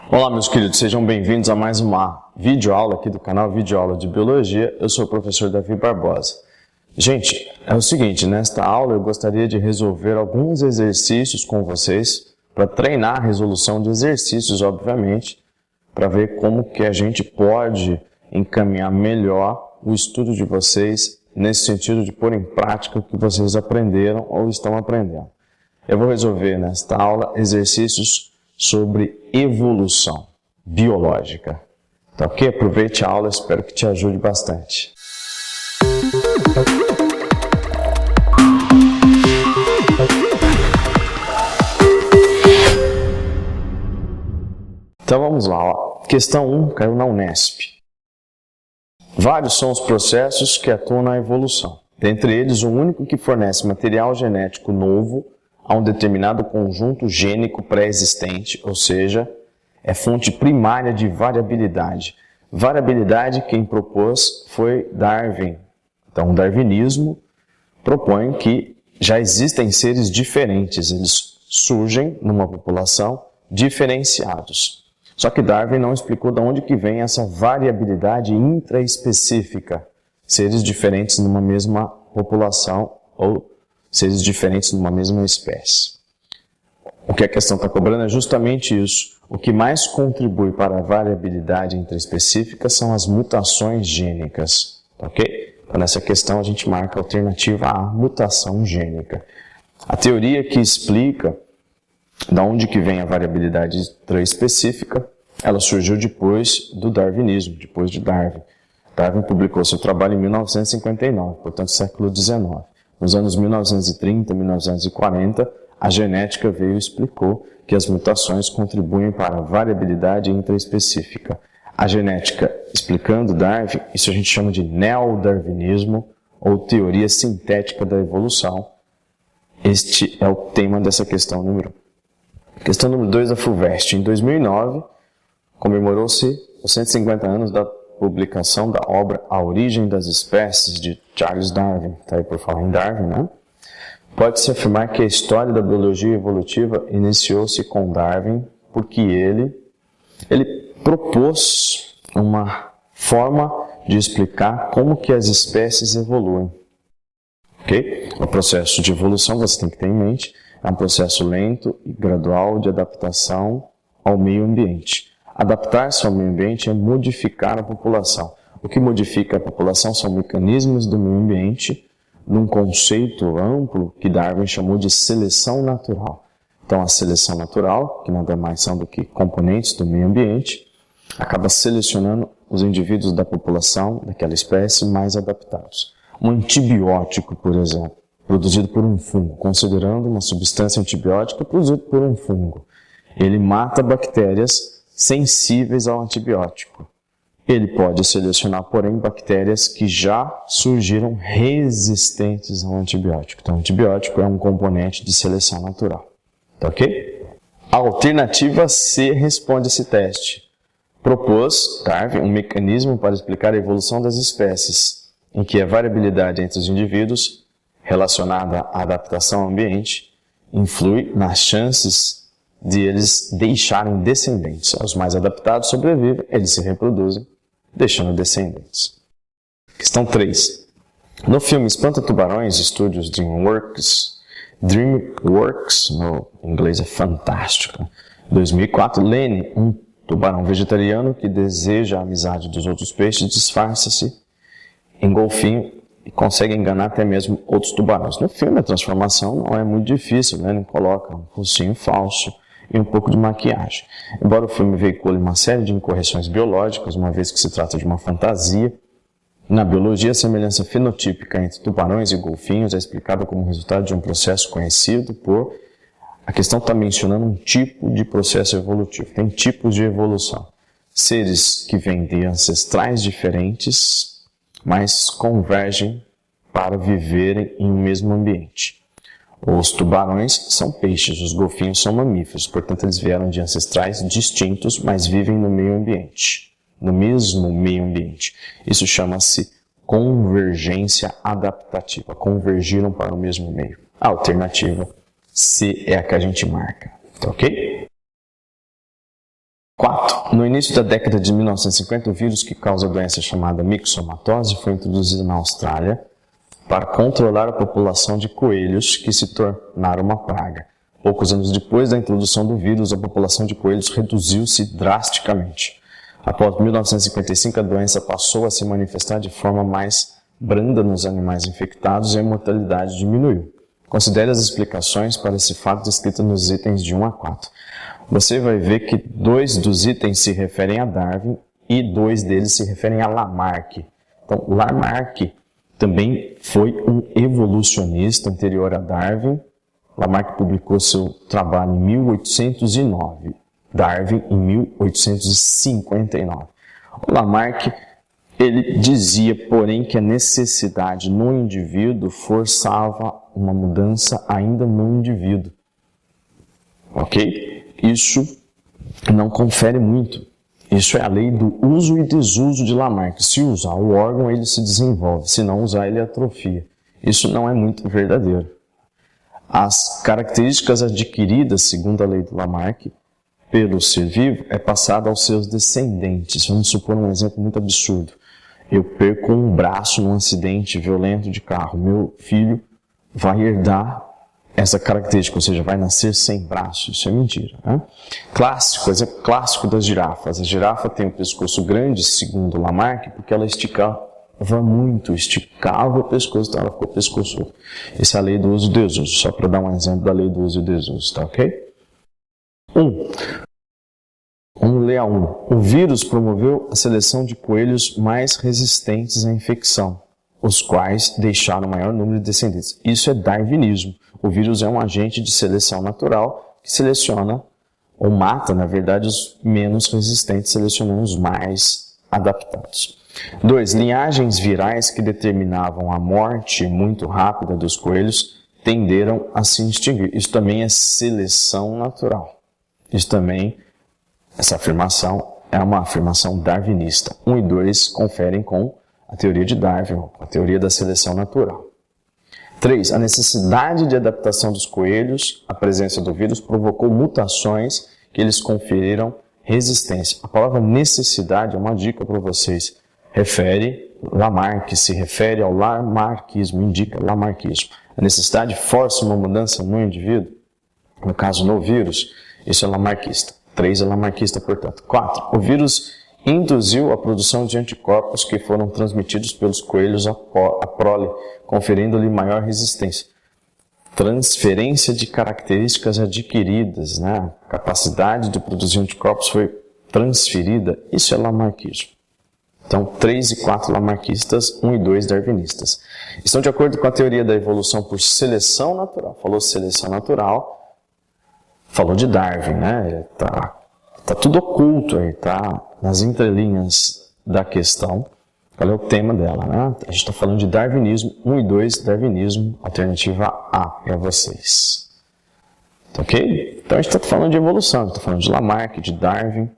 Olá meus queridos, sejam bem-vindos a mais uma videoaula aqui do canal Videoaula de Biologia. Eu sou o professor Davi Barbosa. Gente, é o seguinte, nesta aula eu gostaria de resolver alguns exercícios com vocês para treinar a resolução de exercícios, obviamente, para ver como que a gente pode encaminhar melhor o estudo de vocês nesse sentido de pôr em prática o que vocês aprenderam ou estão aprendendo. Eu vou resolver nesta aula exercícios sobre evolução biológica. Tá ok? Aproveite a aula, espero que te ajude bastante. Então vamos lá, ó. Questão 1 caiu na Unesp. Vários são os processos que atuam na evolução. Dentre eles, o único que fornece material genético novo a um determinado conjunto gênico pré-existente, ou seja, é fonte primária de variabilidade. Variabilidade quem propôs foi Darwin. Então, o darwinismo propõe que já existem seres diferentes, eles surgem numa população diferenciados. Só que Darwin não explicou de onde que vem essa variabilidade intraespecífica, seres diferentes numa mesma população ou seres diferentes numa mesma espécie. O que a questão está cobrando é justamente isso. O que mais contribui para a variabilidade intraespecífica são as mutações gênicas. Ok? Então, nessa questão, a gente marca a alternativa A, mutação gênica. A teoria que explica de onde que vem a variabilidade intraespecífica, ela surgiu depois do darwinismo, depois de Darwin. Darwin publicou seu trabalho em 1959, portanto, século XIX. Nos anos 1930 e 1940, a genética veio e explicou que as mutações contribuem para a variabilidade intraespecífica. A genética explicando Darwin, isso a gente chama de neodarwinismo ou teoria sintética da evolução. Este é o tema dessa questão número 1. Questão número 2 da FUVEST. Em 2009, comemorou-se os 150 anos da publicação da obra A Origem das Espécies, de Charles Darwin. Está aí por falar em Darwin, né? Pode-se afirmar que a história da biologia evolutiva iniciou-se com Darwin, porque ele propôs uma forma de explicar como que as espécies evoluem. Ok? O processo de evolução, você tem que ter em mente, é um processo lento e gradual de adaptação ao meio ambiente. Adaptar-se ao meio ambiente é modificar a população. O que modifica a população são mecanismos do meio ambiente, num conceito amplo que Darwin chamou de seleção natural. Então, a seleção natural, que nada mais são do que componentes do meio ambiente, acaba selecionando os indivíduos da população, daquela espécie, mais adaptados. Um antibiótico, por exemplo, produzido por um fungo, considerando uma substância antibiótica produzida por um fungo, ele mata bactérias sensíveis ao antibiótico. Ele pode selecionar, porém, bactérias que já surgiram resistentes ao antibiótico. Então, o antibiótico é um componente de seleção natural. Tá ok? A alternativa C responde a esse teste. Propôs Darwin um mecanismo para explicar a evolução das espécies, em que a variabilidade entre os indivíduos, relacionada à adaptação ao ambiente, influi nas chances de eles deixarem descendentes. Os mais adaptados sobrevivem, eles se reproduzem, deixando descendentes. Questão 3. No filme Espanta-Tubarões, estúdios DreamWorks, no inglês é fantástico, 2004, Lenny, um tubarão vegetariano que deseja a amizade dos outros peixes, disfarça-se em golfinho e consegue enganar até mesmo outros tubarões. No filme, a transformação não é muito difícil, né? Ele coloca um focinho falso e um pouco de maquiagem. Embora o filme veicule uma série de incorreções biológicas, uma vez que se trata de uma fantasia, na biologia a semelhança fenotípica entre tubarões e golfinhos é explicada como resultado de um processo conhecido por... A questão está mencionando um tipo de processo evolutivo. Tem tipos de evolução. Seres que vêm de ancestrais diferentes, mas convergem para viverem em um mesmo ambiente. Os tubarões são peixes, os golfinhos são mamíferos, portanto eles vieram de ancestrais distintos, mas vivem no meio ambiente, no mesmo meio ambiente. Isso chama-se convergência adaptativa, convergiram para o mesmo meio. A alternativa C é a que a gente marca, tá ok? 4. No início da década de 1950, o vírus que causa a doença chamada mixomatose foi introduzido na Austrália para controlar a população de coelhos que se tornaram uma praga. Poucos anos depois da introdução do vírus, a população de coelhos reduziu-se drasticamente. Após 1955, a doença passou a se manifestar de forma mais branda nos animais infectados e a mortalidade diminuiu. Considere as explicações para esse fato descritas nos itens de 1 a 4. Você vai ver que 2 dos itens se referem a Darwin e 2 deles se referem a Lamarck. Então, Lamarck também foi um evolucionista anterior a Darwin. Lamarck publicou seu trabalho em 1809, Darwin em 1859. O Lamarck, ele dizia, porém, que a necessidade no indivíduo forçava uma mudança ainda no indivíduo. Ok? Isso não confere muito. Isso é a lei do uso e desuso de Lamarck. Se usar o órgão, ele se desenvolve. Se não usar, ele atrofia. Isso não é muito verdadeiro. As características adquiridas, segundo a lei do Lamarck, pelo ser vivo, é passada aos seus descendentes. Vamos supor um exemplo muito absurdo. Eu perco um braço num acidente violento de carro. Meu filho vai herdar essa característica, ou seja, vai nascer sem braço. Isso é mentira, né? Clássico, exemplo clássico das girafas. A girafa tem um pescoço grande, segundo Lamarck, porque ela esticava muito, esticava o pescoço, então ela ficou pescoçuda. Essa é a lei do uso e desuso, só para dar um exemplo da lei do uso e desuso, tá ok? 1. Vamos ler a 1. O vírus promoveu a seleção de coelhos mais resistentes à infecção, os quais deixaram maior número de descendentes. Isso é darwinismo. O vírus é um agente de seleção natural que seleciona ou mata, na verdade, os menos resistentes, selecionando os mais adaptados. 2. Linhagens virais que determinavam a morte muito rápida dos coelhos tenderam a se extinguir. Isso também é seleção natural. Isso também, essa afirmação é uma afirmação darwinista. 1 e 2 conferem com a teoria de Darwin, a teoria da seleção natural. 3. A necessidade de adaptação dos coelhos à presença do vírus provocou mutações que eles conferiram resistência. A palavra necessidade é uma dica para vocês. Lamarck se refere ao lamarquismo, indica lamarquismo. A necessidade força uma mudança no indivíduo, no caso no vírus, isso é lamarquista. 3 é lamarquista, portanto. 4. O vírus induziu a produção de anticorpos que foram transmitidos pelos coelhos à prole, conferindo-lhe maior resistência. Transferência de características adquiridas, né? A capacidade de produzir anticorpos foi transferida. Isso é lamarquismo. Então, 3 e 4 lamarquistas, 1 e 2 darwinistas. Estão de acordo com a teoria da evolução por seleção natural. Falou seleção natural, falou de Darwin, né? Tá tudo oculto aí, tá nas entrelinhas da questão. Qual é o tema dela, né? A gente está falando de darwinismo, 1 e 2, darwinismo, alternativa A para vocês. Tá ok? Então a gente está falando de evolução, está falando de Lamarck, de Darwin.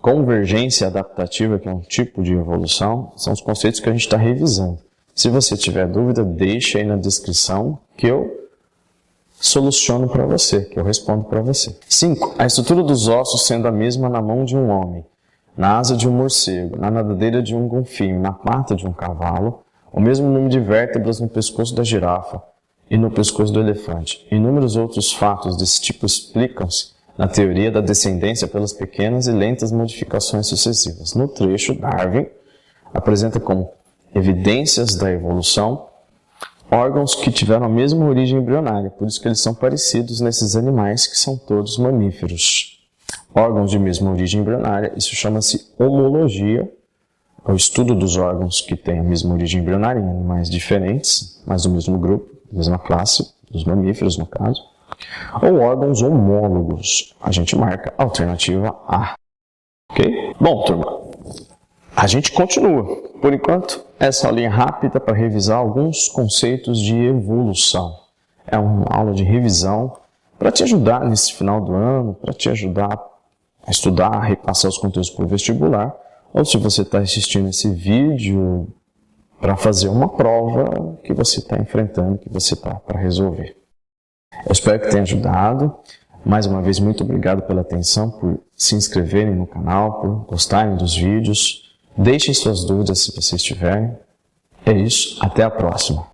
Convergência adaptativa, que é um tipo de evolução, são os conceitos que a gente está revisando. Se você tiver dúvida, deixa aí na descrição que eu soluciono para você, que eu respondo para você. 5. A estrutura dos ossos sendo a mesma na mão de um homem, na asa de um morcego, na nadadeira de um golfinho, na pata de um cavalo, o mesmo número de vértebras no pescoço da girafa e no pescoço do elefante. Inúmeros outros fatos desse tipo explicam-se na teoria da descendência pelas pequenas e lentas modificações sucessivas. No trecho, Darwin apresenta como evidências da evolução órgãos que tiveram a mesma origem embrionária, por isso que eles são parecidos nesses animais que são todos mamíferos. Órgãos de mesma origem embrionária, isso chama-se homologia, é o estudo dos órgãos que têm a mesma origem embrionária em animais diferentes, mas do mesmo grupo, mesma classe, dos mamíferos no caso. Ou órgãos homólogos. A gente marca a alternativa A. Ok? Bom, turma, a gente continua. Por enquanto, essa aulinha rápida para revisar alguns conceitos de evolução. É uma aula de revisão para te ajudar nesse final do ano, para te ajudar a estudar, a repassar os conteúdos para o vestibular, ou se você está assistindo esse vídeo para fazer uma prova que você está enfrentando, que você está para resolver. Eu espero que tenha ajudado. Mais uma vez, muito obrigado pela atenção, por se inscreverem no canal, por gostarem dos vídeos. Deixem suas dúvidas se vocês tiverem. É isso, até a próxima.